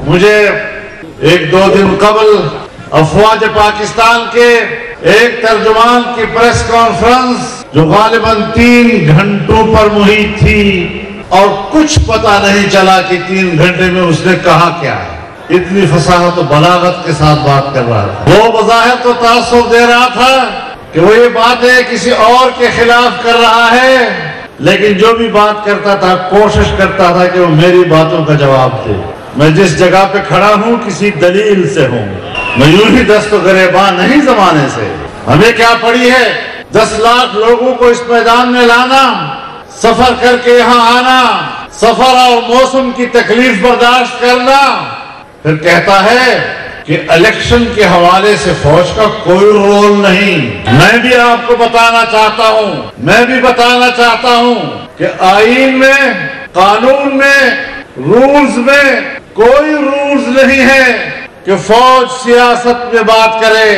مجھے ایک دو دن قبل افواج پاکستان کے ایک ترجمان کی پریس کانفرنس جو غالباً 3 گھنٹوں پر محیط تھی اور کچھ پتہ نہیں چلا کہ 3 گھنٹے میں اس نے کہا کیا ہے. اتنی فصاحت و بلاغت کے ساتھ بات کر رہا تھا. وہ بظاہر تو تاثر دے رہا تھا کہ وہ یہ باتیں کسی اور کے خلاف کر رہا ہے، لیکن جو بھی بات کرتا تھا کوشش کرتا تھا کہ وہ میری باتوں کا جواب دے. میں جس جگہ پہ کھڑا ہوں کسی دلیل سے ہوں، میں یوں ہی دست و گریباں نہیں زمانے سے. ہمیں کیا پڑی ہے 10 لاکھ لوگوں کو اس میدان میں لانا، سفر کر کے یہاں آنا، سفر اور موسم کی تکلیف برداشت کرنا. پھر کہتا ہے کہ الیکشن کے حوالے سے فوج کا کوئی رول نہیں. میں بھی آپ کو بتانا چاہتا ہوں کہ آئین میں، قانون میں، رولز میں کوئی رولز نہیں ہے کہ فوج سیاست میں بات کرے.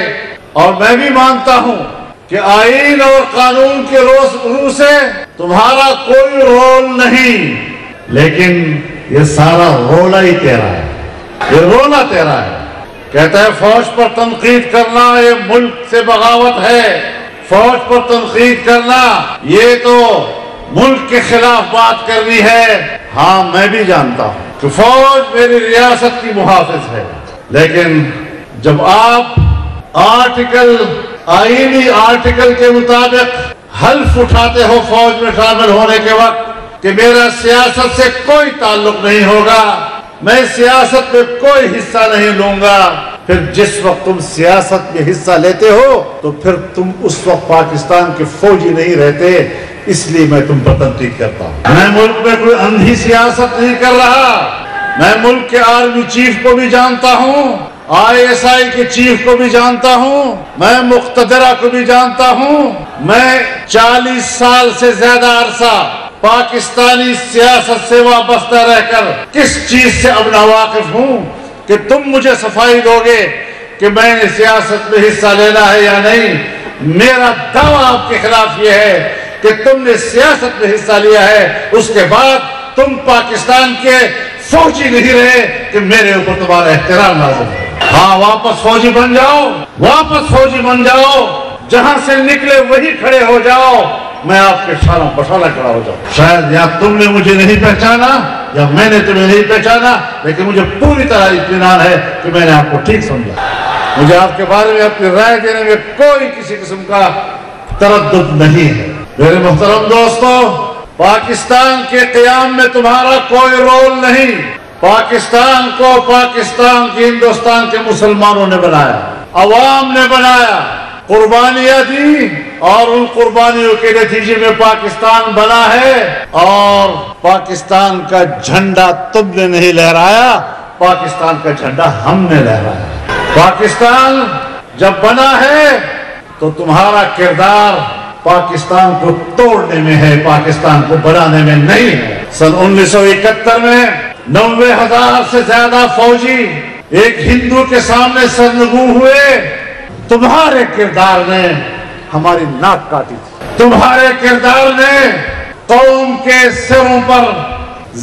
اور میں بھی مانتا ہوں کہ آئین اور قانون کے روح سے تمہارا کوئی رول نہیں، لیکن یہ سارا رولا ہی تیرا ہے. یہ رولا تیرا ہے. کہتا ہے فوج پر تنقید کرنا یہ ملک سے بغاوت ہے، فوج پر تنقید کرنا یہ تو ملک کے خلاف بات کرنی ہے. ہاں میں بھی جانتا ہوں کہ فوج میری ریاست کی محافظ ہے، لیکن جب آپ آئینی آرٹیکل کے مطابق حلف اٹھاتے ہو فوج میں شامل ہونے کے وقت کہ میرا سیاست سے کوئی تعلق نہیں ہوگا، میں سیاست میں کوئی حصہ نہیں لوں گا، پھر جس وقت تم سیاست میں حصہ لیتے ہو تو پھر تم اس وقت پاکستان کے فوجی نہیں رہتے. اس لیے میں تم پر تنقید کرتا ہوں. میں ملک میں کوئی اندھی سیاست نہیں کر رہا. میں ملک کے آرمی چیف کو بھی جانتا ہوں، ISI کے چیف کو بھی جانتا ہوں، میں مقتدرہ کو بھی جانتا ہوں. میں 40 سال سے زیادہ عرصہ پاکستانی سیاست سے وابستہ رہ کر کس چیز سے اب ناواقف ہوں کہ تم مجھے صفائی دو گے کہ میں نے سیاست میں حصہ لینا ہے یا نہیں. میرا دعویٰ آپ کے خلاف یہ ہے کہ تم نے سیاست میں حصہ لیا ہے، اس کے بعد تم پاکستان کے فوجی نہیں رہے کہ میرے اوپر تمہارا احترام لازم ہے. ہاں واپس فوجی بن جاؤ، جہاں سے نکلے وہی کھڑے ہو جاؤ. میں آپ کے شانہ بشانہ کھڑا ہو جاؤں. شاید یا تم نے مجھے نہیں پہچانا یا میں نے تمہیں نہیں پہچانا، لیکن مجھے پوری طرح اطمینان ہے کہ میں نے آپ کو ٹھیک سمجھا. مجھے آپ کے بارے میں اپنی رائے دینے میں کوئی کسی قسم کا تردد نہیں ہے. میرے محترم دوستو، پاکستان کے قیام میں تمہارا کوئی رول نہیں. پاکستان کو پاکستان کی ہندوستان کے مسلمانوں نے بنایا، عوام نے بنایا، قربانیاں دی اور ان قربانیوں کے نتیجے میں پاکستان بنا ہے. اور پاکستان کا جھنڈا تم نے نہیں لہرایا، پاکستان کا جھنڈا ہم نے لہرایا. پاکستان جب بنا ہے تو تمہارا کردار پاکستان کو توڑنے میں ہے، پاکستان کو بنانے میں نہیں ہے. سن 1971 میں 90,000 سے زیادہ فوجی ایک ہندو کے سامنے سرنگوں ہوئے. تمہارے کردار نے ہماری ناک کاٹی تھی. تمہارے کردار نے قوم کے سروں پر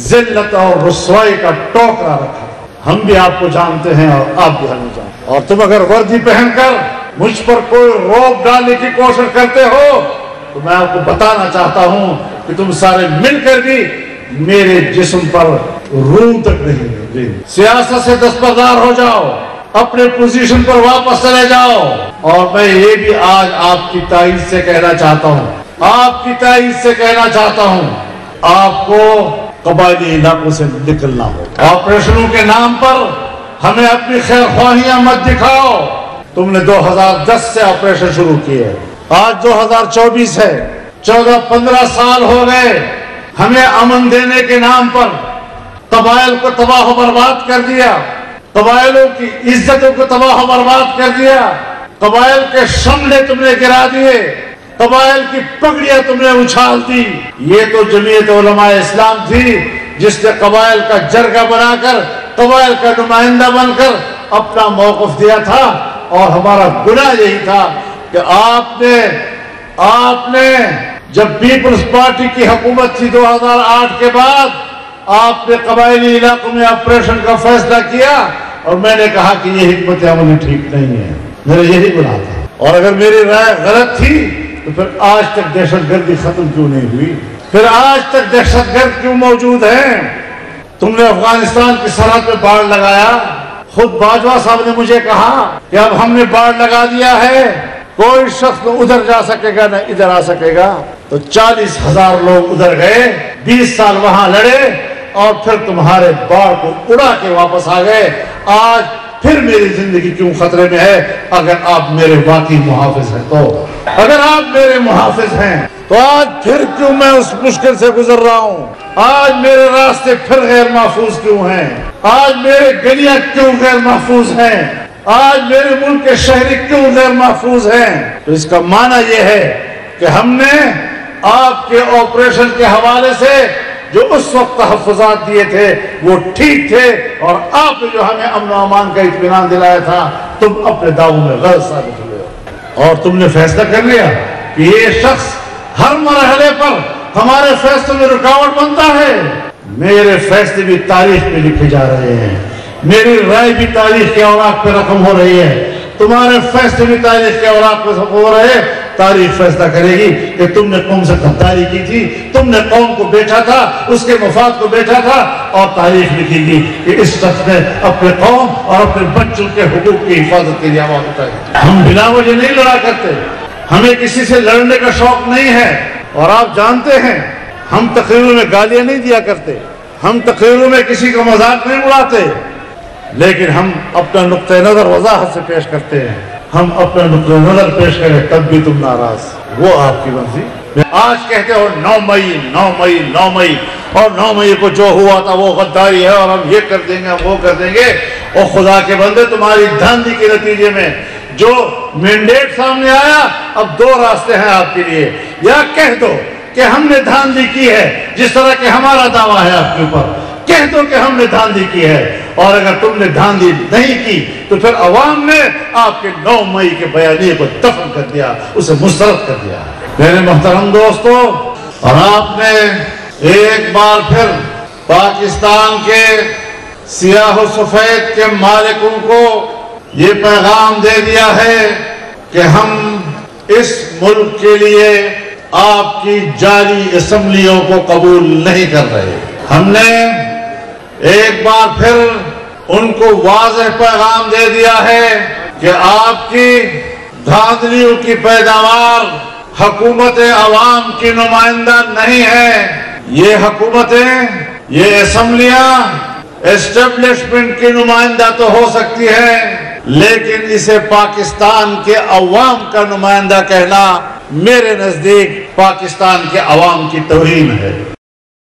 ذلت اور رسوائی کا ٹوکرا رکھا. ہم بھی آپ کو جانتے ہیں اور آپ بھی ہمیں جانتے ہیں. اور تم اگر وردی پہن کر مجھ پر کوئی روک ڈالنے کی کوشش کرتے ہو تو میں آپ کو بتانا چاہتا ہوں کہ تم سارے مل کر بھی میرے جسم پر روح تک نہیں. سیاست سے دستبردار ہو جاؤ، اپنے پوزیشن پر واپس چلے جاؤ. اور میں یہ بھی آج آپ کی تائید سے کہنا چاہتا ہوں، آپ کو قبائلی علاقوں سے نکلنا ہوگا. آپریشنوں کے نام پر ہمیں اپنی خیر خواہیاں مت دکھاؤ. تم نے 2010 سے آپریشن شروع کیے، آج 2024 ہے، 14-15 سال ہو گئے. ہمیں امن دینے کے نام پر قبائل کو تباہ و برباد کر دیا، قبائلوں کی عزتوں کو تباہ و برباد کر دیا، قبائل کے شملے تم نے گرا دیے، قبائل کی پگڑیاں تم نے اچھال دی. یہ تو جمعیت علماء اسلام تھی جس نے قبائل کا جرگہ بنا کر، قبائل کا نمائندہ بن کر اپنا موقف دیا تھا. اور ہمارا گناہ یہی تھا کہ آپ نے جب پیپلز پارٹی کی حکومت تھی 2008 کے بعد، آپ نے قبائلی علاقوں میں آپریشن کا فیصلہ کیا اور میں نے کہا کہ یہ حکمت عملی ٹھیک نہیں ہے، میرا یہی گناہ تھا، اور اگر میری رائے غلط تھی تو پھر آج تک دہشت گردی ختم کیوں نہیں ہوئی؟ پھر آج تک دہشت گرد کیوں موجود ہیں؟ تم نے افغانستان کی سرحد پہ باڑ لگایا، خود باجوہ صاحب نے مجھے کہا کہ اب ہم نے باڑ لگا دیا ہے، کوئی شخص نہ ادھر جا سکے گا نہ ادھر آ سکے گا، تو 40,000 لوگ ادھر گئے، 20 سال وہاں لڑے اور پھر تمہارے باڑ کو اڑا کے واپس آ گئے۔ آج پھر میری زندگی کیوں خطرے میں ہے؟ اگر آپ میرے واقعی محافظ ہیں تو، اگر آپ میرے محافظ ہیں تو آج پھر کیوں میں اس مشکل سے گزر رہا ہوں؟ آج میرے راستے پھر غیر محفوظ کیوں ہیں؟ آج میرے گلیاں کیوں غیر محفوظ ہیں؟ آج میرے ملک کے شہری کیوں غیر محفوظ ہیں؟ تو اس کا معنی یہ ہے کہ ہم نے آپ کے آپریشن کے حوالے سے جو اس وقت تحفظات دیے تھے وہ ٹھیک تھے، اور آپ نے جو ہمیں امن و امان کا اطمینان دلایا تھا تم اپنے دعووں میں غلط ثابت ہوئے ہو، اور تم نے فیصلہ کر لیا کہ یہ شخص ہر مرحلے پر ہمارے فیصلوں میں رکاوٹ بنتا ہے۔ میرے فیصلے بھی تاریخ میں لکھے جا رہے ہیں، میری رائے بھی تاریخ کے اوراق پہ رقم ہو رہی ہے، تمہارے فیصلے بھی تاریخ کے اوراق پہ رقم ہو رہے ہیں۔ تاریخ فیصلہ کرے گی کہ تم نے قوم سے غداری کی تھی، تم نے قوم کو بیچا تھا، اس کے مفاد کو بیچا تھا، اور تاریخ لکھے گی کہ اس شخص نے اپنے قوم اور اپنے بچوں کے حقوق کی حفاظت کے لیے آواز اٹھائی۔ ہم بلا وجہ نہیں لڑا کرتے، ہمیں کسی سے لڑنے کا شوق نہیں ہے، اور آپ جانتے ہیں ہم تقریروں میں گالیاں نہیں دیا کرتے، ہم تقریروں میں کسی کا مذاق نہیں اڑاتے، لیکن ہم اپنا نقطہ نظر وضاحت سے پیش کرتے ہیں۔ ہم اپنا نقطہ نظر پیش کریں تب بھی تم ناراض، وہ آپ کی مرضی۔ آج کہتے ہو 9 مئی 9 مئی 9 مئی، اور 9 مئی کو جو ہوا تھا وہ غداری ہے اور ہم یہ کر دیں گے، ہم وہ کر دیں گے۔ اور خدا کے بندے، تمہاری دھاندلی کے نتیجے میں جو مینڈیٹ سامنے آیا، اب 2 راستے ہیں آپ کے لیے، یا کہہ دو کہ ہم نے دھاندلی کی ہے جس طرح کہ ہمارا دعویٰ ہے آپ کے اوپر، کہہ دو کہ ہم نے دھاندلی کی ہے، اور اگر تم نے دھاندلی نہیں کی تو پھر عوام نے آپ کے 9 مئی کے بیانیے کو دفن کر دیا، اسے مسترد کر دیا۔ میرے محترم دوستو، اور آپ نے ایک بار پھر پاکستان کے سیاہ و سفید کے مالکوں کو یہ پیغام دے دیا ہے کہ ہم اس ملک کے لیے آپ کی جعلی اسمبلیوں کو قبول نہیں کر رہے۔ ہم نے ایک بار پھر ان کو واضح پیغام دے دیا ہے کہ آپ کی دھاندلیوں کی پیداوار حکومت عوام کی نمائندہ نہیں ہے۔ یہ حکومتیں، یہ اسمبلیاں اسٹیبلشمنٹ کی نمائندہ تو ہو سکتی ہے، لیکن اسے پاکستان کے عوام کا نمائندہ کہنا میرے نزدیک پاکستان کے عوام کی توہین ہے۔